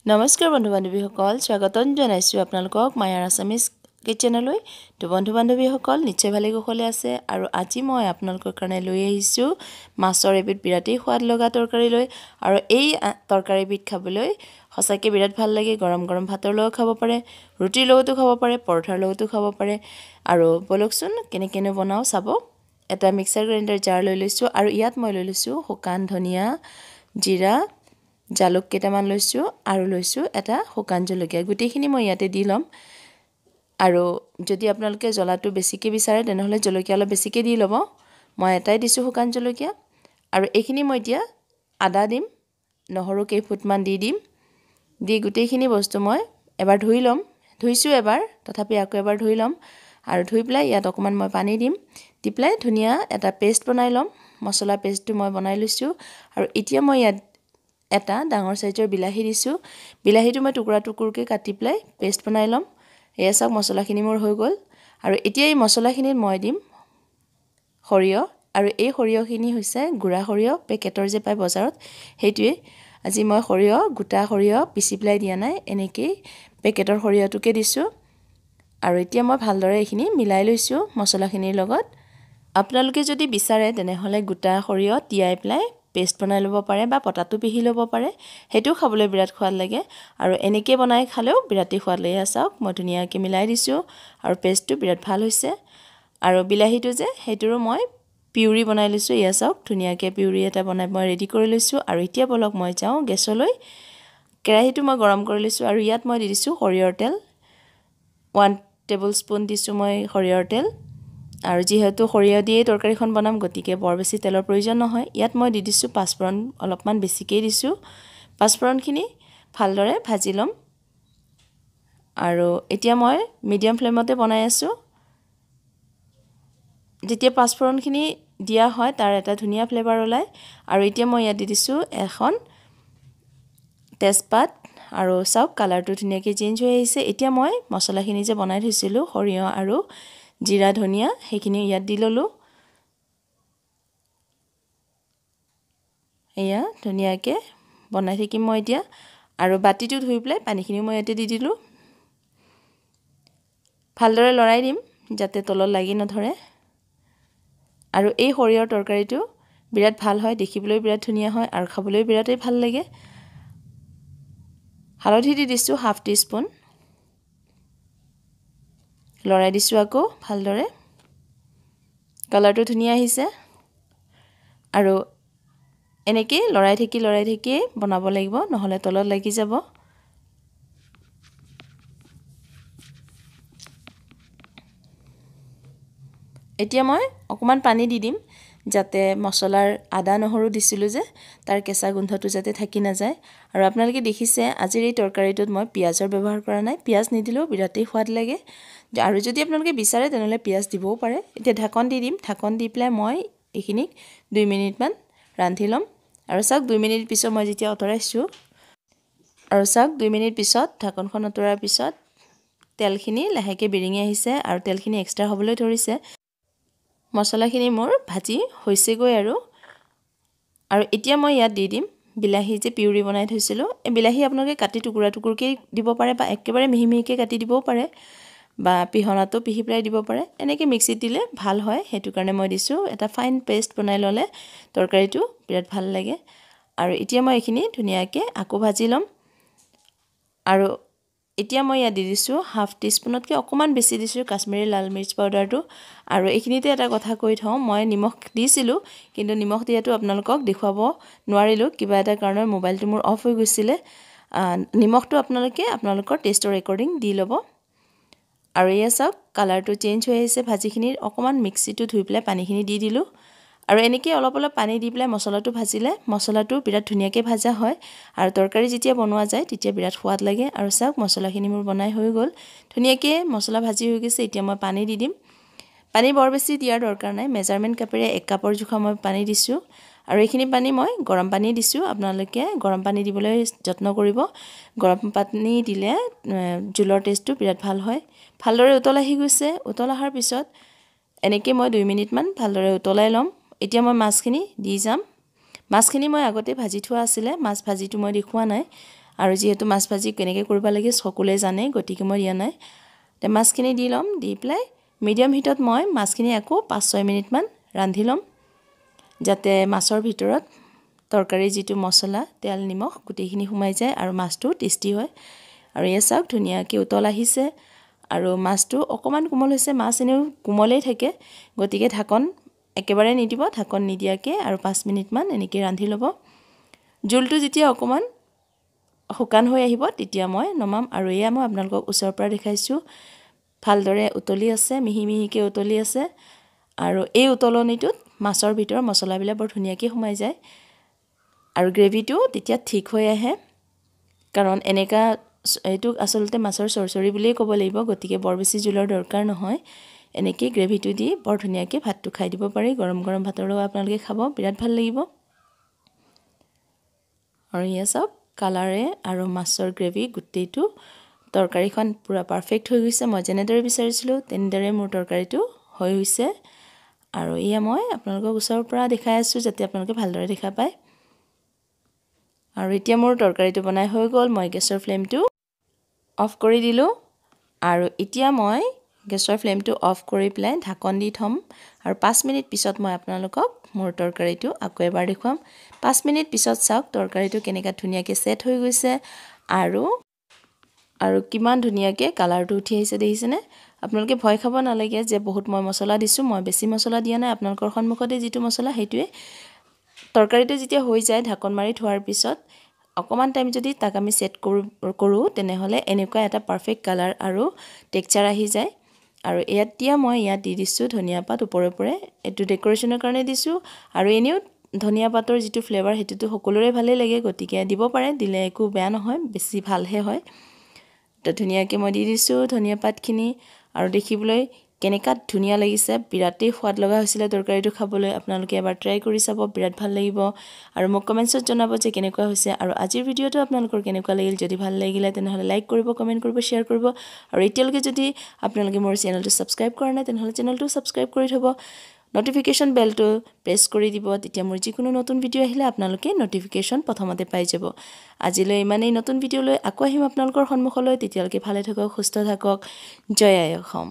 নমস্কাৰ বন্ধু বান্ধৱীসকল স্বাগতম জনাইছো আপোনালোকক মায়াৰ আসামিজ কিচেনলৈ তো বন্ধু বান্ধৱীসকল নিশ্চয় ভালে কুশলে আছে আৰু আজি মই আপোনালোকৰ কাৰণে লৈ আহিছো মাছৰ এবিধ বিৰাটেই সোৱাদ লগা তৰকাৰী লৈ আৰু এই তৰকাৰীবিধ খাবলৈ সঁচাকৈ বিৰাট ভাল লাগে গৰম গৰম ভাতৰ লগত খাব পাৰে ৰুটিৰ লগতো খাব পাৰে পৰঠাৰ লগতো খাব পাৰে আৰু বলকচোন কেনেকেনো বনাও চাব এটা মিক্সাৰ গ্ৰাইণ্ডাৰ জাৰ লৈ লৈছো আৰু ইয়াত মই লৈ লৈছো শুকান ধনিয়া জিৰা জালুক কেটামান লৈছো আৰু লৈছো এটা শুকান জলকীয়া গুটিখিনি মই ইয়াতে দি লম আৰু যদি আপোনালোকে জ্বলাটো বেছিকৈ বিচাৰে তেনেহলে জলকীয়া অলপ বেছিকৈ দি ল'ব মই এটাই দিছো শুকান জলকীয়া আৰু এইখিনি মই এতিয়া আদা দিম নহৰু কেইফুটমান দি দিম দি গুটিখিনি বস্তু মই এবাৰ ধুই লম ধুইছো এবাৰ তথাপি আকৌ এবাৰ ধুই লম আৰু ধুই পেলাই ইয়াত অকমান মই পানী দিম দি পেলাই ধুনিয়া এটা পেষ্ট বনাই লম মছলা পেষ্টটো মই বনাই লৈছো আৰু এতিয়া মই ইয়াত এটা ডাঙৰ সাইজৰ বিলাহী দিছো বিলাহীটো মই টুকুৰা টুকুৰকৈ কাটি প্লাই পেষ্ট বনাই লম এয়া সব মছলাখিনি মোৰ হৈ গল আৰু এতিয়া এই মছলাখিনিত মই দিম সৰিয়হ আৰু এই সৰিয়হখিনি হৈছে গুড়া সৰিয়হ পেকেটৰ যে পায় বজাৰত হেইটোৱে আজি মই সৰিয়হ গোটা সৰিয়হ পিচি প্লাই দিয়া নাই এনেকৈ পেকেটৰ সৰিয়হটোকে দিছো আৰু এতিয়া মই ভালদৰে এইখিনি মিলাই লৈছো মছলাখিনিৰ লগত আপোনালোকে যদি বিচাৰে তেনেহলে গোটা সৰিয়হ তিয়াই প্লাই পেষ্ট বনাই লব পাৰে বা পটাটো পিহি লব পাৰে হেতু খাবলৈ বিৰাট সোৱাদ লাগে আৰু এনেকৈ বনাই খালেও বিৰাটেই সোৱাদ লাগে চাওক মই ধুনীয়াকৈ মিলাই দিছো আৰু পেষ্টটো বিৰাট ভাল হৈছে আৰু বিলাহীটো যে হেতুৰো মই পিউৰি বনাই লৈছো ইয়া চাওক ধুনীয়াকৈ পিউৰি এটা বনাই মই ৰেডি কৰি লৈছো আৰু এতিয়া বলক মই যাওঁ গেছলৈ কেৰাহীটো মই গৰম কৰি লৈছো আৰু ইয়াত মই দি দিছো সৰিয়হৰ তেল 1 টেবুলস্পুন দিছো মই সৰিয়হৰ তেল আৰু যেহেতু সৰিয়হ দিয়ে তৰকাৰীখন বনাম গতিকে বৰ বেছি তেলৰ প্ৰয়োজন নহয় ইয়াত মই দি দিছো পাঁচফোৰণ অলপমান বেছিকৈ দিছো পাঁচফোৰণখিনি ভালদৰে ভাজি লম আৰু এতিয়া মই মিডিয়াম ফ্লেমতে বনাই আছো যেতিয়া পাঁচফোৰণখিনি দিয়া হয় তাৰ এটা ধুনীয়া ফ্লেভাৰ ওলায় আৰু এতিয়া মই ইয়াত দি দিছো এখন তেজপাত আৰু চাওক কালাৰটো ধুনীয়াকৈ চেঞ্জ হৈ আহিছে এতিয়া মই মছলাখিনি যে বনাই থৈছিলো সৰিয়হ আৰু জিৰা ধনিয়া হেখিনি ইয়াত দি ললো এয়া ধুনীয়াকৈ বনাই থাকিম মই এতিয়া আৰু বাটিটো ধুই প্লাই পানীখিনি মই ইয়াতে দি দিলো ভালদৰে লৰাই দিম যাতে তলত লাগি নধৰে আৰু এই সৰিয়হৰ তৰকাৰীটো বিৰাট ভাল হয় দেখিবলৈ বিৰাট ধুনীয়া হয় আৰু খাবলৈ বিৰাটেই ভাল লাগে হালধি দি দিছো হাফ টিস্পুন লৰাই দিছো আকৌ ভালদৰে কালাৰটো ধুনীয়া আহিছে আৰু এনেকৈ লৰাই থাকি বনাব লাগিব নহলে তলত লাগি যাব এতিয়া মই অকমান পানী দি দিম যাতে মছলাৰ আদা নহৰু দিছিলো যে তাৰ কেঁচা গোন্ধটো যাতে থাকি না যায় আৰু আপোনালোকে দেখিছে আজিৰ এই তৰকাৰীটোত মই পিয়াজৰ ব্যৱহাৰ কৰা নাই পিয়াজ নিদিলেও বিৰাটেই সোৱাদ লাগে আৰু যদি আপোনালোকে বিচাৰে তেনেহলে পিয়াজ দিবও পাৰে এতিয়া ঢাকন দি দিম ঢাকন দি প্লাই মই এইখিনি 2 মিনিট মান ৰান্ধি লম আৰু চাওক 2 মিনিট পিছত মই যেতিয়া অতৰাইছো আৰু চাওক 2 মিনিট পিছত ঢাকনখন অতৰাৰ পিছত তেলখিনি লাহেকৈ বিৰিঙি আহিছে আৰু তেলখিনি এক্সট্ৰা হ'বলৈ ধৰিছে মছলাখিনি মোৰ ভাজি হৈছে গৈ আৰু এতিয়া মই ইয়াত দি দিম বিলাহী যে পিউৰি বনাই থৈছিলো এই বিলাহী আপোনালোকে কাটি টুকুৰা টুকুৰকৈ দিব পাৰে বা একেবাৰে মিহি মিহিকৈ কাটি দিবও পাৰে বা পিহনাটো পিহি প্লাই দিব পাৰে এনেকৈ মিক্সিত দিলে ভাল হয় হেতু কাৰণে মই দিছো এটা ফাইন পেষ্ট বনাই ললে তৰকাৰীটো বিৰাট ভাল লাগে আৰু এতিয়া মই এইখিনি ধুনীয়াকৈ আকৌ ভাজি লম আৰু এতিয়া মই ইয়াত দি দিছো হাফ টিস্পুনতকৈ অকমান বেছি দিছো কাশ্মীৰী লাল মিৰ্চ পাউডাৰটো আৰু এইখিনিতে এটা কথা কৈ থওঁ মই নিমখ দিছিলো কিন্তু নিমখ দিয়াটো আপোনালোকক দেখুৱাব নোৱাৰিলো কিবা এটা কাৰণত মোবাইলটো মোৰ অফ হৈ গৈছিল নিমখটো আপোনালোকে আপোনালোকৰ টেষ্টৰ ৰেকৰ্ডিং দি ল'ব আৰু এয়া চাওক কালাৰটো চেঞ্জ হৈ আহিছে ভাজিখিনিৰ অকমান মিক্সিটো ধুই পেলাই পানীখিনি দি দিলো আৰু এনেকৈ অলপ অলপ পানী দি পেলাই মছলাটো ভাজিলে মছলাটো বিৰাট ধুনীয়াকৈ ভাজা হয় আৰু তৰকাৰী যেতিয়া বনোৱা যায় তেতিয়া বিৰাট সোৱাদ লাগে আৰু চাওক মছলাখিনি মোৰ বনাই হৈ গল ধুনীয়াকৈ মছলা ভাজি হৈ গৈছে এতিয়া মই পানী দি দিম পানী বৰ বেছি দিয়াৰ দৰকাৰ নাই মেজাৰমেন্ট কাপেৰে 1 কাপৰ জোখা মই পানী দিছো আৰু এইখিনি পানী মই গৰম পানী দিছো আপোনালোকে গৰম পানী দিবলৈ যত্ন কৰিব গৰম পানী দিলে জুলৰ টেষ্টটো বিৰাট ভাল হয় ভালদৰে উতল আহি গৈছে উতল অহাৰ পিছত এনেকৈ মই 2 মিনিট মান ভালদৰে উতলাই লম এতিয়া মই মাছখিনি দি যাম মাছখিনি মই আগতে ভাজি থোৱা আছিল মাছ ভাজিটো মই দেখুৱা নাই আৰু যেহেতু মাছ ভাজি কেনেকৈ কৰিব লাগে সকলোৱে জানে গতিকে মই দিয়া নাই তে মাছখিনি দি ল'ম দি পেলাই মিডিয়াম হিটত মই মাছখিনি আকৌ 5-6 মিনিটমান ৰান্ধি ল'ম যাতে মাছৰ ভিতৰত তৰকাৰী যিটো মছলা তেল নিমখ গোটেইখিনি সোমাই যায় আৰু মাছটো টেষ্টি হয় আৰু এয়া চাওক ধুনীয়াকৈ উতল আহিছে আৰু মাছটো অকমান কোমল হৈছে মাছ এনেও কোমলেই থাকে গতিকে ঢাকন একেবাৰে নিদিব ঢাকন নিদিয়াকে আৰু 5 মিনিটমান এনেকৈ ৰান্ধি ল'ব জুলটো যেতিয়া অকমান শুকান হৈ আহিব তেতিয়া মই নমাম আৰু এয়া মই আপোনালোকক ওচৰৰ পৰা দেখাইছোঁ ভালদৰে উতলি আছে মিহি মিহিকৈ উতলি আছে আৰু এই উতলনিটোত মাছৰ ভিতৰ মছলাবিলাক বৰ ধুনীয়াকৈ সোমাই যায় আৰু গ্ৰেভিটো তেতিয়া ঠিক হৈ আহে কাৰণ এনেকা এইটো আসলতে মাছৰ চৰচৰি বুলিয়ে ক'ব লাগিব গতিকে বৰ বেছি জুলৰ দৰকাৰ নহয় এনেকৈ গ্ৰেভিটো দি বৰ ধুনীয়াকৈ ভাতটো খাই দিব পাৰি গৰম গৰম ভাতৰ লগত আপোনালোকে খাব বিৰাট ভাল লাগিব আৰু এয়া চাওক কালাৰে আৰু মাছৰ গ্ৰেভি গোটেইটো তৰকাৰীখন পুৰা পাৰফেক্ট হৈ গৈছে মই যেনেদৰে বিচাৰিছিলোঁ তেনেদৰে মোৰ তৰকাৰীটো হৈ হৈছে আৰু এয়া মই আপোনালোকক ওচৰৰ পৰা দেখাই আছোঁ যাতে আপোনালোকে ভালদৰে দেখা পায় আৰু এতিয়া মোৰ তৰকাৰীটো বনাই হৈ গ'ল মই গেছৰ ফ্লেমটো অফ কৰি দিলোঁ আৰু এতিয়া মই গেছৰ ফ্লেমটো অফ কৰি পেলাই ঢাকন দি থম আৰু 5 মিনিট পিছত মই আপোনালোকক মোৰ তৰকাৰীটো আকৌ এবাৰ দেখুৱাম 5 মিনিট পিছত চাওক তৰকাৰীটো কেনেকৈ ধুনীয়াকৈ সেট হৈ গৈছে আৰু কিমান ধুনীয়াকৈ কালাৰটো উঠি আহিছে দেখিছেনে আপোনালোকে ভয় খাব নালাগে যে বহুত মই মছলা দিছোঁ মই বেছি মছলা দিয়া নাই আপোনালোকৰ সন্মুখতে যিটো মছলা সেইটোৱে তৰকাৰীটো যেতিয়া হৈ যায় ঢাকন মাৰি থোৱাৰ পিছত অকমান টাইম যদি তাক আমি সেট কৰো তেনেহলে এনেকুৱা এটা পাৰফেক্ট কালাৰ আৰু টেক্সচাৰ আহি যায় আৰু এতিয়া মই ইয়াত দি দিছোঁ ধনিয়া পাত ওপৰে ওপৰে এটো ডেকোৰেশ্যনৰ কাৰণে দিছোঁ আৰু এনেও ধনিয়া পাতৰ যিটো ফ্লেভাৰ হেতুটো সকলোৰে ভালে লাগে গতিকে দিব পাৰে দিলে একো বেয়া নহয় বেছি ভালহে হয় তো ধুনীয়াকৈ মই দি দিছোঁ ধনিয়া পাতখিনি আৰু দেখিবলৈ কেনেকা ধুনীয়া লাগিছে বিৰাটেই সোৱাদ লগা হৈছিল তৰকাৰীটো খাবলৈ আপোনালোকে এবাৰ ট্ৰাই কৰি চাব বিৰাট ভাল লাগিব আৰু মোক কমেন্টছত জনাব যে কেনেকুৱা হৈছে আৰু আজিৰ ভিডিঅ'টো আপোনালোকৰ কেনেকুৱা লাগিল যদি ভাল লাগিলে তেনেহলে লাইক কৰিব কমেন্ট কৰিব শেয়াৰ কৰিব আৰু এতিয়ালৈকে যদি আপোনালোকে মোৰ চেনেলটো সাবস্ক্ৰাইব কৰা নাই তেনেহলে চেনেলটো সাবস্ক্ৰাইব কৰি থব নটিফিকেশন বেলটো প্ৰেছ কৰি দিব তেতিয়া মোৰ যিকোনো নতুন ভিডিঅ' আহিলে আপোনালোকে নটিফিকেশন প্ৰথমতে পাই যাব আজিলৈ ইমানেই নতুন ভিডিঅ' লৈ আকৌ আহিম আপোনালোকৰ সন্মুখলৈ তেতিয়ালৈকে ভালে থাকক সুস্থ থাকক জয় আই অসম